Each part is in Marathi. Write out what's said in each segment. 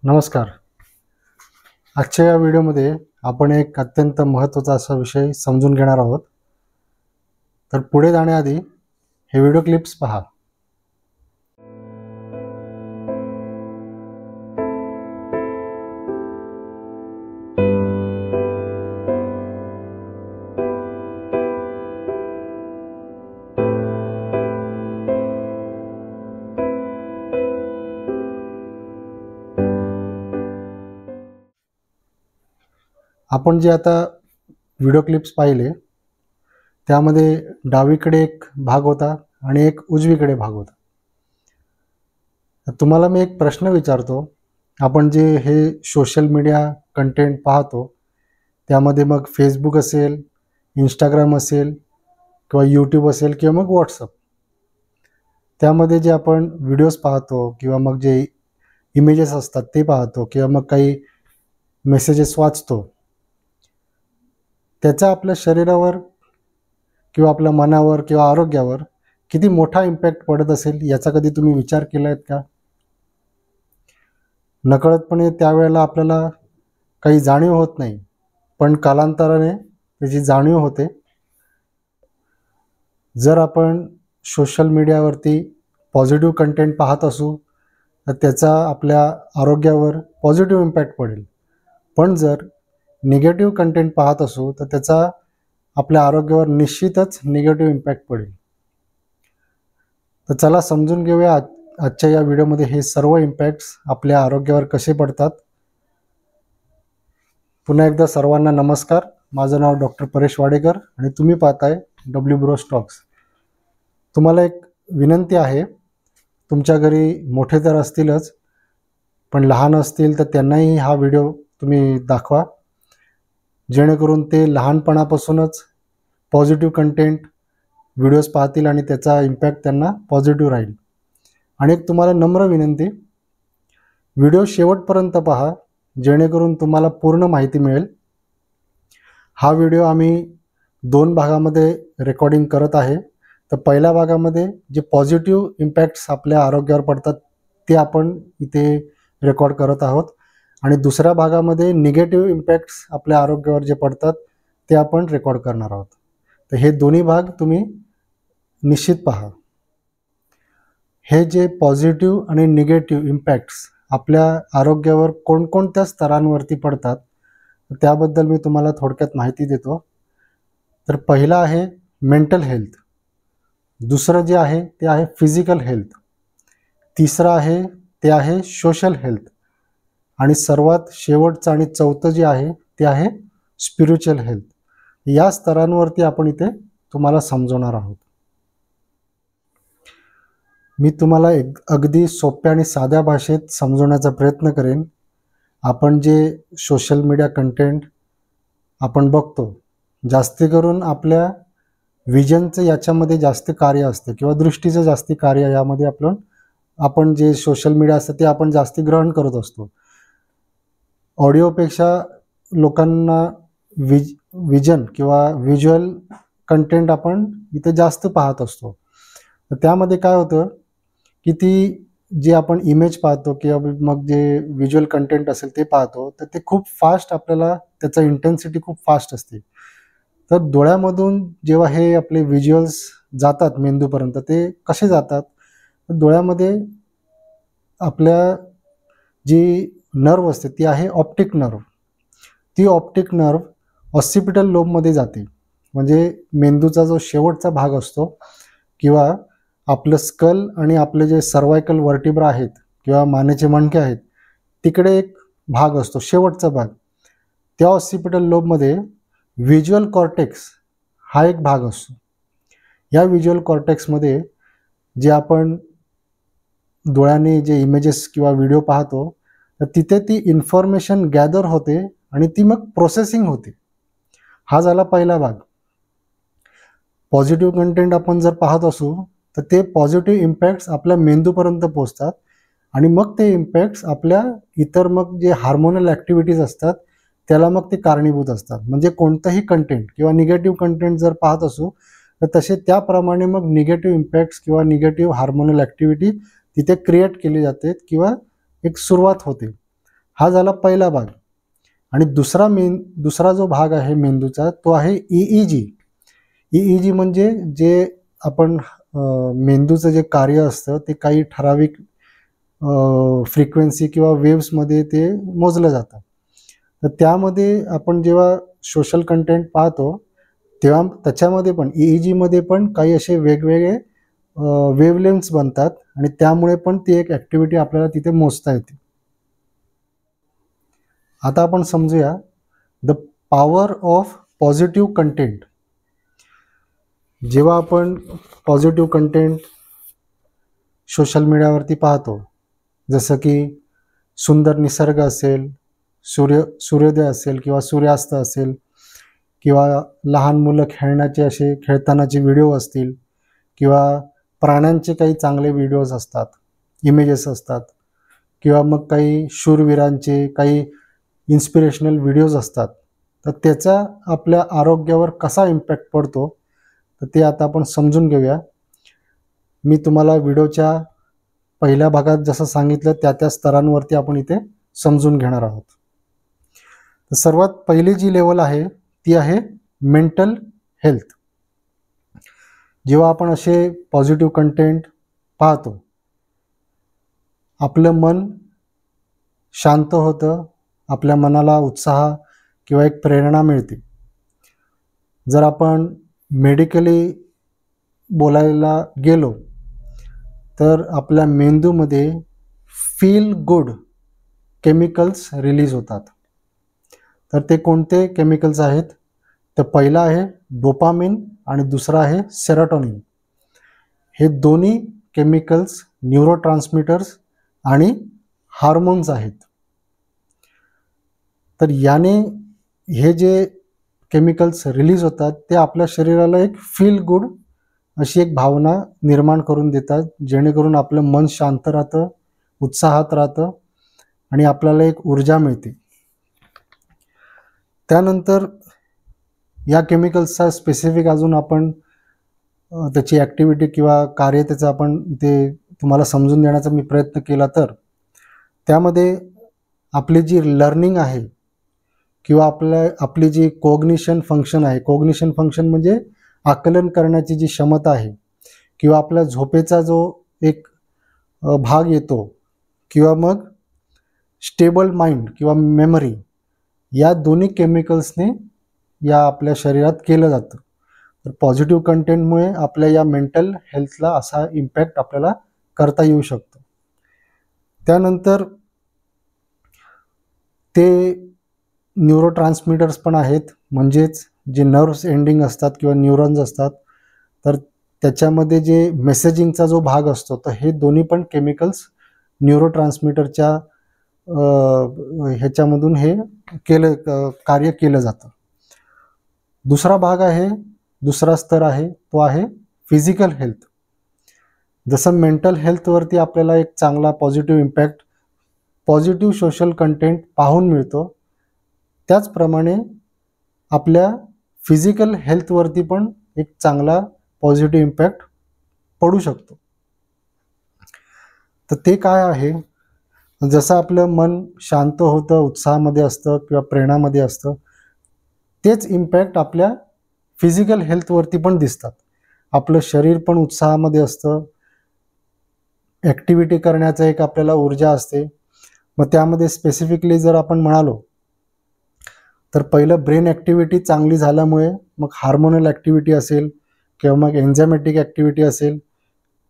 नमस्कार. आजच्या या व्हिडिओमध्ये आपण एक अत्यंत महत्त्वाचा असा विषय समजून घेणार आहोत. तर पुढे जाण्याआधी हे व्हिडिओ क्लिप्स पहा. आपण जे आता व्हिडिओ क्लिप्स पाहिले त्यामध्ये डावीकडे एक भाग होता आणि एक उजवीकडे भाग होता. तुम्हाला मी एक प्रश्न विचारतो. आपण जे हे सोशल मीडिया कंटेंट पाहतो त्यामध्ये मग फेसबुक असेल, इंस्टाग्राम असेल किंवा यूट्यूब असेल किंवा मग व्हॉट्सअप, त्यामध्ये जे आपण व्हिडिओज पाहतो किंवा मग जे इमेजेस असतात ते पाहतो किंवा मग काही मेसेजेस वाचतो, त्याचा आपल्या शरीरावर किंवा आपल्या मनावर किंवा आरोग्यावर किती मोठा इम्पॅक्ट पडत असेल याचा कधी तुम्ही विचार केला आहे का? नकळतपणे त्यावेळेला आपल्याला काही जाणीव होत नाही, पण कालांतराने त्याची जाणीव होते. जर आपण सोशल मीडियावरती पॉझिटिव्ह कंटेंट पाहत असू तर त्याचा आपल्या आरोग्यावर पॉझिटिव्ह इम्पॅक्ट पडेल, पण जर निगेटिव्ह कंटेंट पाहत असू तर त्याचा आपल्या आरोग्यावर निश्चितच निगेटिव्ह इम्पॅक्ट पडेल. तर चला समजून घेऊया आजच्या या व्हिडिओमध्ये हे सर्व इम्पॅक्ट्स आपल्या आरोग्यावर कसे पडतात. पुन्हा एकदा सर्वांना नमस्कार. माझं नाव डॉक्टर परेश वाडेकर आणि तुम्ही पाहताय डब्ल्यू ब्रोस टॉक्स. तुम्हाला एक विनंती आहे, तुमच्या घरी मोठे तर असतीलच, पण लहान असतील तर त्यांनाही हा व्हिडिओ तुम्ही दाखवा, जेणेकरून ते लहानपणापासूनच पॉझिटिव्ह कंटेंट व्हिडिओज पाहतील आणि त्याचा इम्पॅक्ट त्यांना पॉझिटिव्ह राहील. आणि एक तुम्हाला नम्र विनंती, व्हिडिओ शेवटपर्यंत पहा जेणेकरून तुम्हाला पूर्ण माहिती मिळेल. हा व्हिडिओ आम्ही 2 भागामध्ये रेकॉर्डिंग करत आहे. तर पहिल्या भागामध्ये जे पॉझिटिव्ह इम्पॅक्ट्स आपल्या आरोग्यावर पडतात ते आपण इथे रेकॉर्ड करत आहोत आणि दुसऱ्या भागामध्ये निगेटिव्ह इम्पॅक्ट्स आपल्या आरोग्यावर जे पडतात ते आपण रेकॉर्ड करणार आहोत. तर हे दोन्ही भाग तुम्ही निश्चित पहा. हे जे पॉझिटिव्ह आणि निगेटिव्ह इम्पॅक्ट्स आपल्या आरोग्यावर कोणकोणत्या स्तरांवरती पडतात त्याबद्दल मी तुम्हाला थोडक्यात माहिती देतो. तर पहिला आहे मेंटल हेल्थ, दुसरं जे आहे ते आहे फिजिकल हेल्थ, तिसरं आहे ते आहे सोशल हेल्थ आणि सर्वात शेवटचं आणि चौथं जे आहे ते आहे स्पिरिच्युअल हेल्थ. या स्तरांवरती आपण इथे तुम्हाला समजवणार आहोत. मी तुम्हाला अगदी सोप्या आणि साध्या भाषेत समजवण्याचा प्रयत्न करेन. आपण जे सोशल मीडिया कंटेंट आपण बघतो, जास्ती करून आपल्या विजनचं याच्यामध्ये जास्त कार्य असते किंवा दृष्टीचं जास्ती कार्य यामध्ये आपण जे सोशल मीडिया असतं ते आपण जास्ती ग्रहण करत असतो. ऑडिओपेक्षा लोकांना विजन किंवा व्हिज्युअल कंटेंट आपण इथे जास्त पाहत असतो. तर त्यामध्ये काय होतं की ती जे आपण इमेज पाहतो किंवा मग जे व्हिज्युअल कंटेंट असेल ते पाहतो तर ते खूप फास्ट, आपल्याला त्याचा इंटेन्सिटी खूप फास्ट असते. तर डोळ्यामधून जेव्हा हे आपले व्हिज्युअल्स जातात मेंदूपर्यंत, ते कसे जातात तर डोळ्यामध्ये आपल्या जी नर्व असते ती आहे ऑप्टिक नर्व. ती ऑप्टिक नर्व ऑसिपिटल लोबमध्ये जाते, म्हणजे मेंदूचा जो शेवटचा भाग असतो किंवा आपलं स्कल आणि आपले जे सर्वायकल वर्टिब्रा आहेत किंवा मानेचे मणके आहेत तिकडे एक भाग असतो, शेवटचा भाग. त्या ऑसिपिटल लोबमध्ये व्हिज्युअल कॉर्टेक्स हा एक भाग असतो. या व्हिज्युअल कॉर्टेक्समध्ये जे आपण डोळ्याने जे इमेजेस किंवा व्हिडिओ पाहतो तर तिथे ती इन्फॉर्मेशन गॅदर होते आणि ती मग प्रोसेसिंग होते. हा झाला पहिला भाग. पॉझिटिव्ह कंटेंट आपण जर पाहत असू तर ते पॉझिटिव्ह इम्पॅक्ट्स आपल्या मेंदूपर्यंत पोहोचतात आणि मग ते इम्पॅक्ट्स आपल्या इतर मग जे हार्मोनल ॲक्टिव्हिटीज असतात त्याला मग ते कारणीभूत असतात. म्हणजे कोणतंही कंटेंट किंवा निगेटिव्ह कंटेंट जर पाहत असू तर तसे त्याप्रमाणे मग निगेटिव्ह इम्पॅक्ट्स किंवा निगेटिव्ह हार्मोनल ॲक्टिव्हिटी तिथे क्रिएट केली जाते किंवा एक सुरुवात होते. हा झाला पहिला भाग. आणि दुसरा जो भाग आहे मेंदूचा तो आहे EEG. EEG म्हणजे जे आपण मेंदूचं जे कार्य असतं ते काही ठराविक फ्रिक्वेन्सी किंवा वेव्समध्ये ते मोजलं जातं. तर त्यामध्ये आपण जेव्हा सोशल कंटेंट पाहतो तेव्हा त्याच्यामध्ये पण EEG मध्ये पण काही असे वेगवेगळे वेव्हलेंथ्स बनतात आणि त्यामुळे पण ती एक ॲक्टिव्हिटी आपल्याला तिथे मोजता येते. आता आपण समजूया the power of positive content. जेव्हा आपण पॉझिटिव्ह कंटेंट सोशल मीडियावरती पाहतो, जसं की सुंदर निसर्ग असेल, सूर्योदय असेल किंवा सूर्यास्त असेल किंवा लहान मुलं खेळतानाचे व्हिडिओ असतील किंवा प्राण्यांचे काही चांगले व्हिडिओज असतात, इमेजेस असतात किंवा मग काही शूरवीरांचे काही इन्स्पिरेशनल व्हिडिओज असतात, तर त्याचा आपल्या आरोग्यावर कसा इम्पॅक्ट पडतो तर ते आता आपण समजून घेऊया. मी तुम्हाला व्हिडिओच्या पहिल्या भागात जसं सांगितलं त्या स्तरांवरती आपण इथे समजून घेणार आहोत. तर सर्वात पहिली जी लेवल आहे ती आहे मेंटल हेल्थ. जेव्हा आपण असे पॉझिटिव्ह कंटेंट पाहतो आपलं मन शांत होतं, आपल्या मनाला उत्साह किंवा एक प्रेरणा मिळते. जर आपण मेडिकली बोलायला गेलो तर आपल्या मेंदूमध्ये फील गुड केमिकल्स रिलीज होतात. तर ते कोणते केमिकल्स आहेत? तर पहिला आहे डोपामिन आणि दुसरा आहे सेरोटोनिन. हे दोन्ही केमिकल्स न्यूरोट्रान्समीटर्स आणि हार्मोन्स आहेत. तर याने हे जे केमिकल्स रिलीज होतात ते आपल्या शरीराला एक फील गुड अशी एक भावना निर्माण करून देतात, जेणेकरून आपलं मन शांत राहतं, उत्साहात राहतं आणि आपल्याला एक ऊर्जा मिळते. त्यानंतर या केमिकल्सचा स्पेसिफिक अजून आपण त्याची ॲक्टिव्हिटी किंवा कार्य त्याचं आपण इथे तुम्हाला समजून देण्याचा मी प्रयत्न केला तर त्यामध्ये आपली जी लर्निंग आहे किंवा आपली जी कोग्निशन फंक्शन आहे, कोग्निशन फंक्शन म्हणजे आकलन करण्याची जी क्षमता आहे किंवा आपल्या झोपेचा जो एक भाग येतो किंवा मग स्टेबल माइंड किंवा मेमरी, या दोन्ही केमिकल्सने या आपल्या शरीरात केलं जातं. तर पॉझिटिव्ह कंटेंटमुळे आपल्या या मेंटल हेल्थला असा इम्पॅक्ट आपल्याला करता येऊ शकतो. त्यानंतर ते न्यूरोट्रान्समीटर्स पण आहेत, म्हणजेच जे नर्व्स एंडिंग असतात किंवा न्यूरॉन्स असतात, तर त्याच्यामध्ये जे मेसेजिंगचा जो भाग असतो तर हे दोन्ही पण केमिकल्स न्यूरोट्रान्समीटरच्या ह्याच्यामधून हे कार्य केलं जातं. दुसरा स्तर आहे तो आहे फिजिकल हेल्थ. जसं मेंटल हेल्थवरती आपल्याला एक चांगला positive impact positive social content पाहून मिळतो, त्याचप्रमाणे आपल्या फिजिकल हेल्थवरती पण एक चांगला पॉझिटिव्ह इम्पॅक्ट पडू शकतो. तर ते काय आहे? जसं आपलं मन शांत होतं, उत्साहामध्ये असतं किंवा प्रेरणामध्ये असतं, तेच इम्पॅक्ट आपल्या फिजिकल हेल्थवरती पण दिसतात. आपलं शरीर पण उत्साहामध्ये असतं, ॲक्टिव्हिटी करण्याचा एक आपल्याला ऊर्जा असते. मग त्यामध्ये स्पेसिफिकली जर आपण म्हणालो तर पहिलं ब्रेन ॲक्टिव्हिटी चांगली झाल्यामुळे मग हार्मोनल ॲक्टिव्हिटी असेल किंवा मग एन्झायमॅटिक ॲक्टिव्हिटी असेल,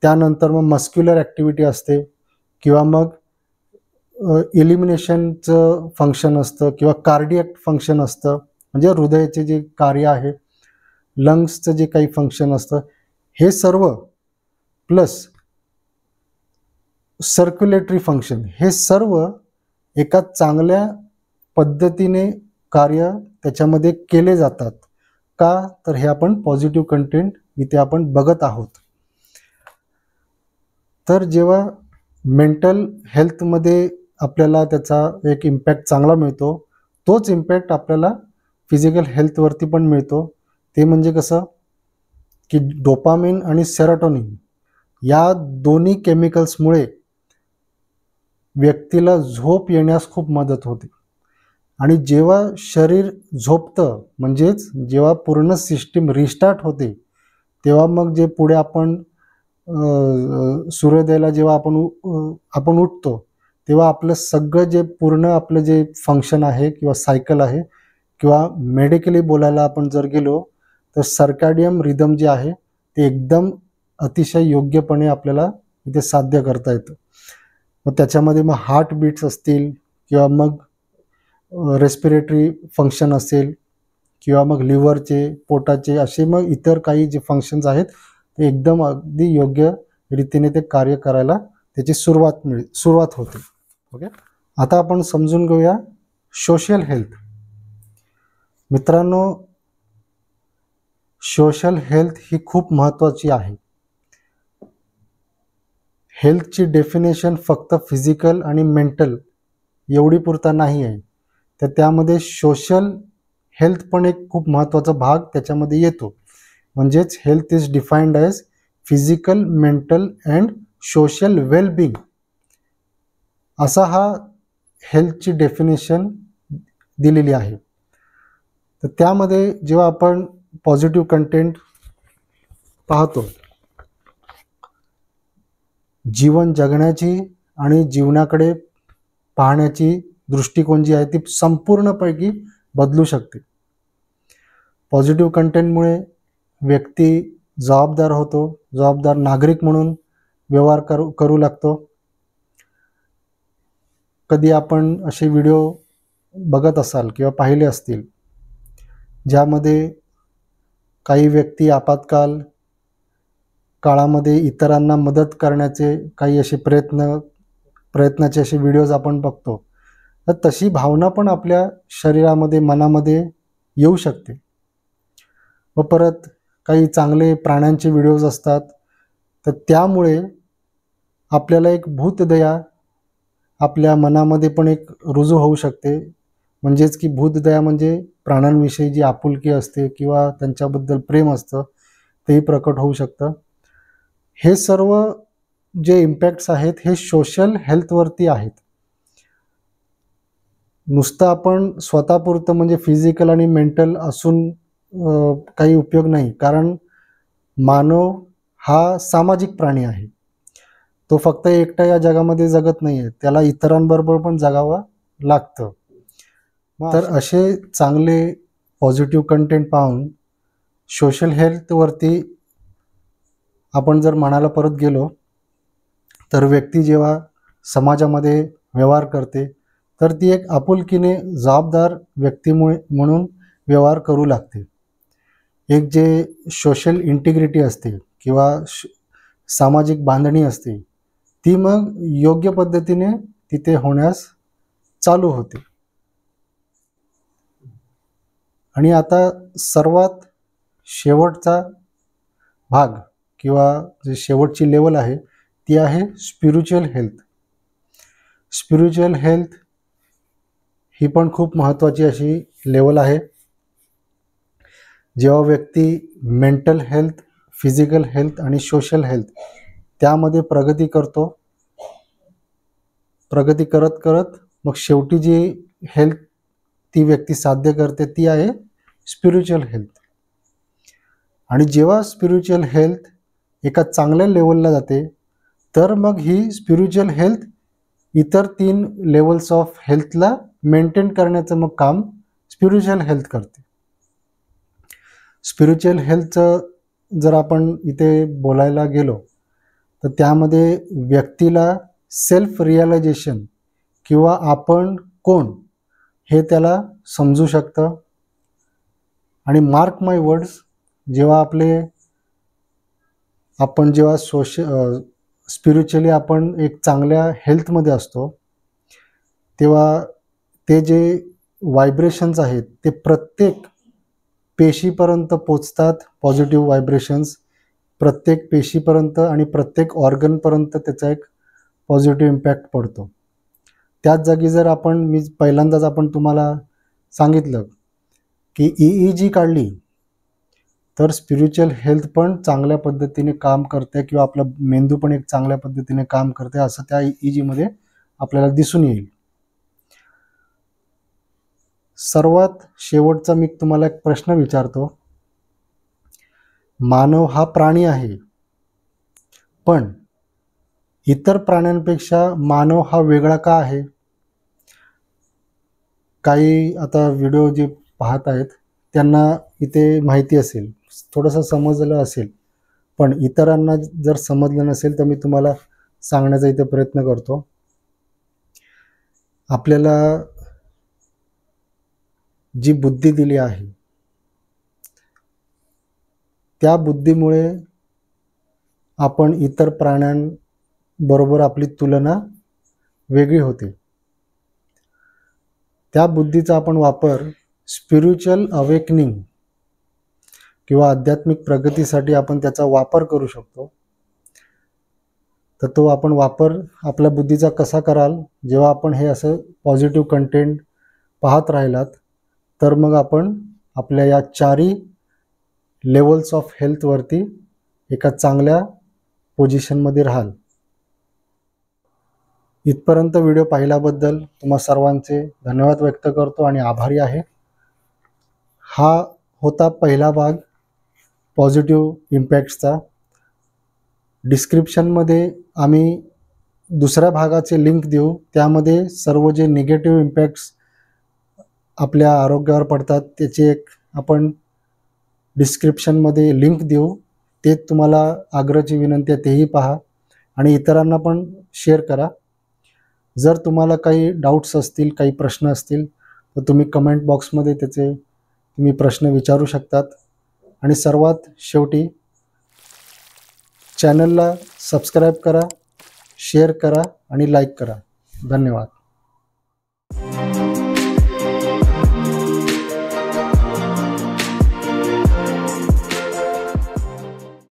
त्यानंतर मग मस्क्युलर ॲक्टिव्हिटी असते किंवा मग इलिमिनेशनचं फंक्शन असतं किंवा कार्डियक फंक्शन असतं, म्हणजे हृदयाचे जे कार्य आहे, लंग्सचं जे काही फंक्शन असतं, हे सर्व प्लस सर्क्युलेटरी फंक्शन, हे सर्व एका चांगल्या पद्धतीने कार्य त्याच्यामध्ये केले जातात. का? तर हे आपण पॉझिटिव्ह कंटेंट इथे आपण बघत आहोत. तर जेव्हा मेंटल हेल्थमध्ये आपल्याला त्याचा एक इम्पॅक्ट चांगला मिळतो, तोच इम्पॅक्ट आपल्याला फिजिकल हेल्थवरती पण मिळतो. ते म्हणजे कसं की डोपामिन आणि सेरोटोनिन या दोन्ही केमिकल्समुळे व्यक्तीला झोप येण्यास खूप मदत होते. आणि जेव्हा शरीर झोपतं म्हणजेच जेव्हा पूर्ण सिस्टीम रिस्टार्ट होते, तेव्हा मग जे पुढे आपण सूर्योदयाला जेव्हा आपण उठतो, तेव्हा आपलं सगळं जे पूर्ण आपलं जे फंक्शन आहे किंवा सायकल आहे किंवा मेडिकली बोलायला आपण जर गेलो तर सर्कॅडियन रिदम जे आहे ते एकदम अतिशय योग्यपणे आपल्याला इथे साध्य करता येतं. मग त्याच्यामध्ये मग हार्ट बीट्स असतील किंवा मग रेस्पिरेटरी फंक्शन असेल किंवा मग लिव्हरचे, पोटाचे असे मग इतर काही जे फंक्शन्स आहेत ते एकदम अगदी योग्य रीतीने ते कार्य करायला त्याची सुरुवात होते. ओके, आता आपण समजून घेऊया सोशल हेल्थ. मित्रांनो, सोशल हेल्थ ही खूप महत्त्वाची आहे. हेल्थची डेफिनेशन फक्त फिजिकल आणि मेंटल एवढी पुरता नाही आहे, तर त्यामध्ये सोशल हेल्थ पण एक खूप महत्त्वाचा भाग त्याच्यामध्ये येतो. म्हणजेच health is defined as physical, mental and social wellbeing, असा हा हेल्थची डेफिनेशन दिलेली आहे. तर त्यामध्ये जेव्हा आपण पॉझिटिव्ह कंटेंट पाहतो, जीवन जगण्याची आणि जीवनाकडे पाहण्याची दृष्टिकोन जी आहे ती संपूर्णपैकी बदलू शकते. पॉझिटिव्ह कंटेंटमुळे व्यक्ती जबाबदार होतो, जबाबदार नागरिक म्हणून व्यवहार करू लागतो. कधी आपण असे व्हिडिओ बघत असाल किंवा पाहिले असतील ज्यामध्ये काही व्यक्ती आपत्काल काळामध्ये इतरांना मदत करण्याचे काही असे प्रयत्नाचे असे व्हिडिओज आपण बघतो. तर तशी भावना पण आपल्या शरीरामध्ये, मनामध्ये येऊ शकते. व परत काही चांगले प्राण्यांचे व्हिडिओज असतात, तर त्यामुळे आपल्याला एक भूतदया आपल्या मनामध्ये पण एक रुजू होऊ शकते. म्हणजेच की भूतदया म्हणजे प्राण्यांविषयी जी आपुलकी असते किंवा त्यांच्याबद्दल प्रेम असतं तेही प्रकट होऊ शकतं. हे सर्व जे इम्पॅक्ट्स आहेत हे सोशल हेल्थवरती आहेत. नुसतं आपण स्वतःपुरतं म्हणजे फिजिकल आणि मेंटल असून काही उपयोग नाही, कारण मानव हा सामाजिक प्राणी आहे. तो फक्त एकटा या जगामध्ये जगत नाही आहे, त्याला इतरांबरोबर पण जगावं लागतं. तर असे चांगले पॉझिटिव्ह कंटेंट पाहून सोशल हेल्थवरती आपण जर म्हणायला परत गेलो तर व्यक्ती जेव्हा समाजामध्ये व्यवहार करते तर ती एक आपुलकीने जबाबदार व्यक्तीमुळे म्हणून व्यवहार करू लागते. एक जे सोशल इंटिग्रिटी असते किंवा सामाजिक बांधणी असते ती मग योग्य पद्धतीने तिथे होण्यास चालू होते. आणि आता सर्वात शेवटचा भाग किंवा जे शेवटची लेवल आहे ती आहे स्पिरिच्युअल हेल्थ. स्पिरिच्युअल हेल्थ ही पण खूप महत्त्वाची अशी लेवल आहे. जेव्हा व्यक्ती मेंटल हेल्थ, फिजिकल हेल्थ आणि सोशल हेल्थ त्यामध्ये प्रगती करतो, प्रगती करत करत मग शेवटी जी हेल्थ ती व्यक्ती साध्य करते ती आहे स्पिरिच्युअल हेल्थ. आणि जेव्हा स्पिरिच्युअल हेल्थ एका चांगल्या लेवलला जाते तर मग ही स्पिरिच्युअल हेल्थ इतर 3 लेवल्स ऑफ हेल्थला मेंटेन करण्याचं मग काम स्पिरिच्युअल हेल्थ करते. स्पिरिच्युअल हेल्थचं जर आपण इथे बोलायला गेलो तर त्यामध्ये व्यक्तीला सेल्फ रिअलायझेशन किंवा आपण कोण हे त्याला समजू शकतं. आणि मार्क माय वर्ड्स, जेव्हा आपण जेव्हा स्पिरिच्युअली आपण एक चांगल्या हेल्थमध्ये असतो तेव्हा ते जे व्हायब्रेशन्स आहेत ते प्रत्येक पेशीपर्यंत पोचतात. पॉझिटिव्ह व्हायब्रेशन्स प्रत्येक पेशीपर्यंत आणि प्रत्येक ऑर्गनपर्यंत त्याचा एक पॉझिटिव्ह इम्पॅक्ट पडतो. त्याच जागी जर मी पहिल्यांदाच तुम्हाला सांगितलं की EEG काढली तर स्पिरिच्युअल हेल्थ पण चांगल्या पद्धतीने काम करते किंवा आपला मेंदू पण एक चांगल्या पद्धतीने काम करते असं त्या EEGमध्ये आपल्याला दिसून येईल. सर्वात शेवटचा मी तुम्हाला एक प्रश्न विचारतो. मानव हा प्राणी आहे, पण इतर प्राण्यांपेक्षा मानव हा वेगळा का आहे? काही आता व्हिडिओ जे पाहत आहेत त्यांना इथे माहिती असेल, थोडंसं समजलं असेल, पण इतरांना जर समजलं नसेल तर मी तुम्हाला सांगण्याचा इथे प्रयत्न करतो. आपल्याला जी बुद्धी दिली आहे त्या बुद्धीमुळे आपण इतर प्राण्यांबरोबर आपली तुलना वेगळी होते. त्या बुद्धीचा आपण वापर स्पिरिच्युअल अवेकनिंग किंवा आध्यात्मिक प्रगतीसाठी आपण त्याचा वापर करू शकतो. तर तो आपण वापर आपल्या बुद्धीचा कसा कराल? जेव्हा आपण हे असं पॉझिटिव्ह कंटेंट पाहत राहिलात तर मग आपण आपल्या या चारही लेवल्स ऑफ हेल्थवरती एका चांगल्या पोझिशनमध्ये राहाल. इथपर्यंत व्हिडिओ पाहिल्याबद्दल तुम्हा सर्वांचे धन्यवाद व्यक्त करतो आणि आभारी आहे. हा होता पहिला भाग पॉझिटिव्ह इम्पॅक्ट्सचा. डिस्क्रिप्शनमध्ये आम्ही दुसऱ्या भागाचे लिंक देऊ. त्यामध्ये सर्व जे निगेटिव्ह इम्पॅक्ट्स आपल्या आरोग्यावर पडतात त्याची एक आपण डिस्क्रिप्शनमध्ये लिंक देऊ. ते तुम्हाला आग्रहाची विनंती आहे, तेही पहा आणि इतरांना पण शेअर करा. जर तुम्हाला काही डाऊट्स असतील, काही प्रश्न असतील तर तुम्ही कमेंट बॉक्समध्ये त्याचे तुम्ही प्रश्न विचारू शकतात. आणि सर्वात शेवटी चॅनलला सबस्क्राईब करा, शेअर करा आणि लाईक करा. धन्यवाद.